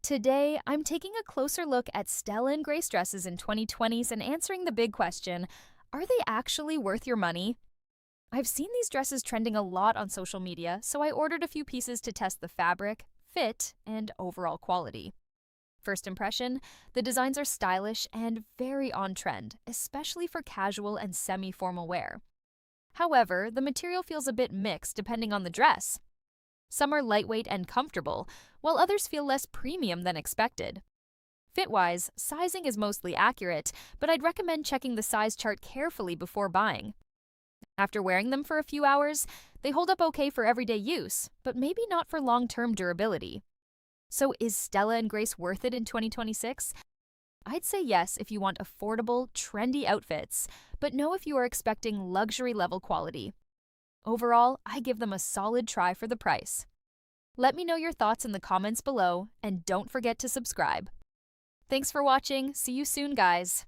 Today, I'm taking a closer look at Stella and Grace dresses in 2020s and answering the big question, are they actually worth your money? I've seen these dresses trending a lot on social media, so I ordered a few pieces to test the fabric, fit, and overall quality. First impression, the designs are stylish and very on trend, especially for casual and semi-formal wear. However, the material feels a bit mixed depending on the dress. Some are lightweight and comfortable, while others feel less premium than expected. Fit-wise, sizing is mostly accurate, but I'd recommend checking the size chart carefully before buying. After wearing them for a few hours, they hold up okay for everyday use, but maybe not for long-term durability. So is Stella and Grace worth it in 2026? I'd say yes if you want affordable, trendy outfits, but no if you are expecting luxury-level quality. Overall, I give them a solid try for the price. Let me know your thoughts in the comments below, and don't forget to subscribe. Thanks for watching. See you soon, guys.